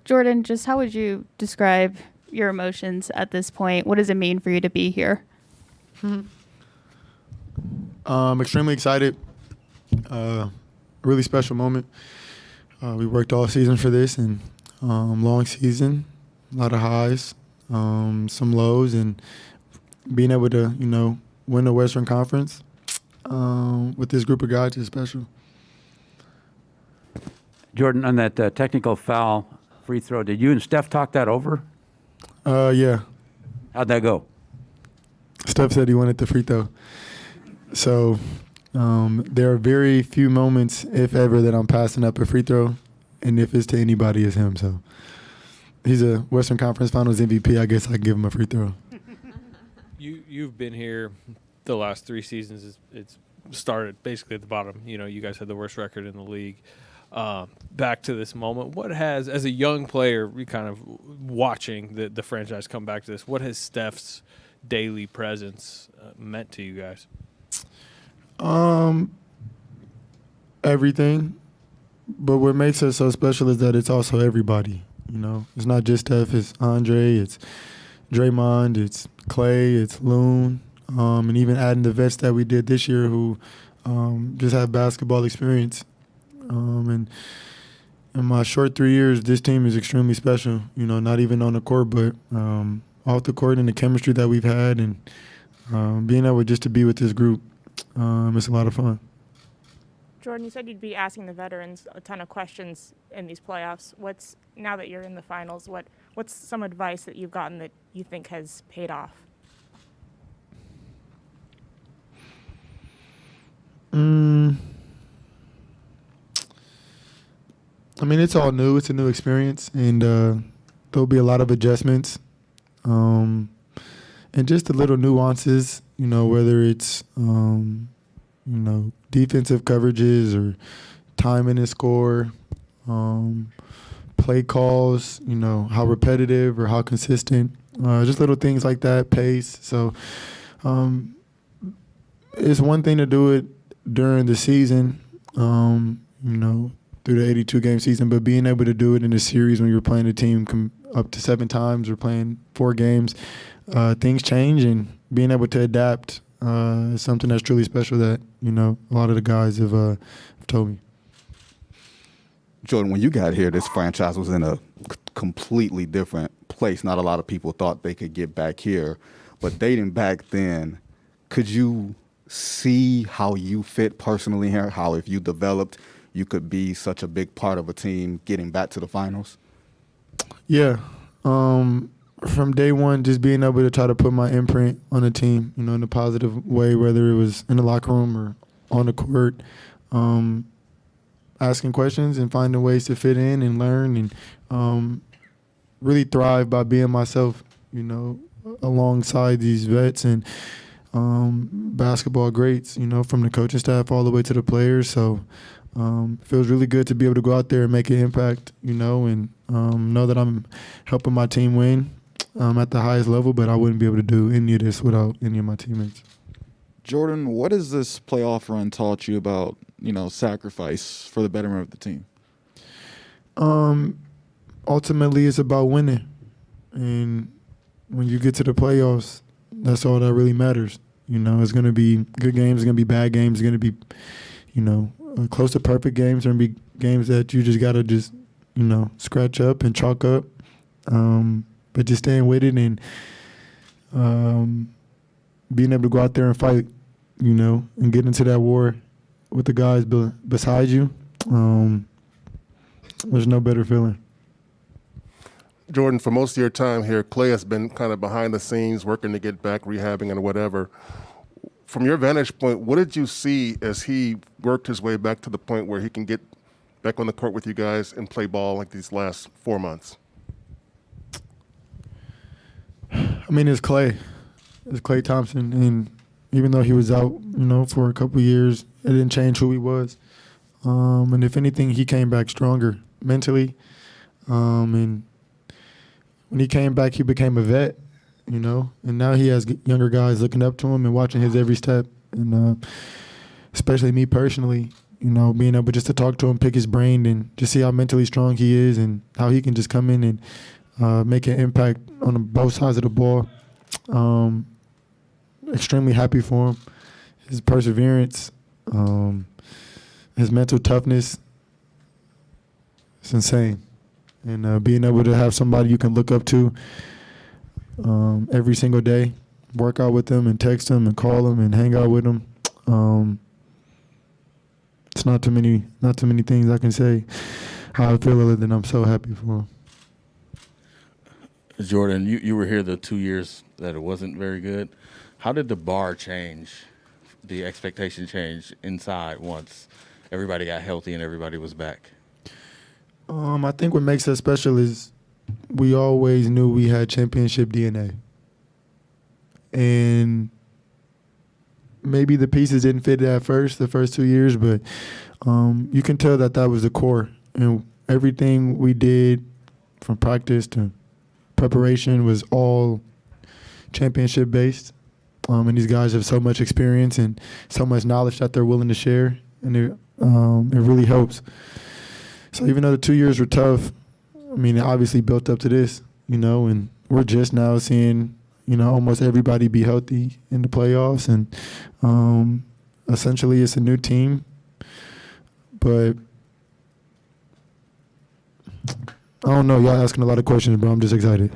Jordan, just how would you describe your emotions at this point? What does it mean for you to be here? Extremely excited. Really special moment. We worked all season for this, and long season, a lot of highs, some lows, and being able to, win the Western Conference with this group of guys is special. Jordan, on that technical foul free throw, did you and Steph talk that over? Yeah. How'd that go? Steph said he wanted the free throw. So there are very few moments, if ever, that I'm passing up a free throw, and if it's to anybody, it's him. So he's a Western Conference Finals MVP. I guess I give him a free throw. You've been here the last 3 seasons. It's started basically at the bottom. You guys had the worst record in the league. Back to this moment, what has, as a young player, kind of watching the franchise come back to this, what has Steph's daily presence meant to you guys? Everything. But what makes us so special is that it's also everybody. It's not just Steph. It's Andre. It's Draymond. It's Clay. It's Loon. And even adding the vets that we did this year who just have basketball experience. And in my short 3 years, this team is extremely special. Not even on the court, but off the court, and the chemistry that we've had, and being able just to be with this group, it's a lot of fun. Jordan, you said you'd be asking the veterans a ton of questions in these playoffs. Now that you're in the finals, what's some advice that you've gotten that you think has paid off? It's all new. It's a new experience, and there'll be a lot of adjustments, and just the little nuances, whether it's, defensive coverages or timing and score, play calls, how repetitive or how consistent, just little things like that, pace. So it's one thing to do it during the season, through the 82-game season, but being able to do it in a series when you're playing a team up to 7 times or playing 4 games, things change, and being able to adapt is something that's truly special that, a lot of the guys have told me. Jordan, when you got here, this franchise was in a completely different place. Not a lot of people thought they could get back here, but dating back then, could you see how you fit personally here, how if you developed, you could be such a big part of a team getting back to the finals? Yeah. From day one, just being able to try to put my imprint on a team, in a positive way, whether it was in the locker room or on the court, asking questions and finding ways to fit in and learn, and really thrive by being myself, alongside these vets and basketball greats, from the coaching staff all the way to the players. So it feels really good to be able to go out there and make an impact, and know that I'm helping my team win at the highest level, but I wouldn't be able to do any of this without any of my teammates. Jordan, what has this playoff run taught you about, sacrifice for the betterment of the team? Ultimately, it's about winning. And when you get to the playoffs, that's all that really matters. It's going to be good games, it's going to be bad games, it's going to be, close to perfect games. There are going to be games that you just got to scratch up and chalk up. But just staying with it and being able to go out there and fight, and get into that war with the guys beside you, there's no better feeling. Jordan, for most of your time here, Clay has been kind of behind the scenes, working to get back, rehabbing and whatever. From your vantage point, what did you see as he worked his way back to the point where he can get back on the court with you guys and play ball like these last 4 months? It's Clay. It's Clay Thompson. And even though he was out, for a couple of years, it didn't change who he was. And if anything, he came back stronger mentally. And when he came back, he became a vet, and now he has younger guys looking up to him and watching his every step. And especially me personally, you know, being able just to talk to him, pick his brain, and just see how mentally strong he is and how he can just come in and make an impact on both sides of the ball. Extremely happy for him. His perseverance, his mental toughness, it's insane. And being able to have somebody you can look up to every single day, work out with them and text them and call them and hang out with them. It's not too many things I can say how I feel other than I'm so happy for him. Jordan, you were here the 2 years that it wasn't very good. How did the bar change, the expectation change inside once everybody got healthy and everybody was back? I think what makes us special is we always knew we had championship DNA. And maybe the pieces didn't fit at first, the first 2 years, but you can tell that was the core. And everything we did from practice to preparation was all championship based. And these guys have so much experience and so much knowledge that they're willing to share. And it really helps. So even though the 2 years were tough, I mean, it obviously built up to this, you know, and we're just now seeing, you know, almost everybody be healthy in the playoffs. And essentially it's a new team. But I don't know. Y'all asking a lot of questions, bro. I'm just excited.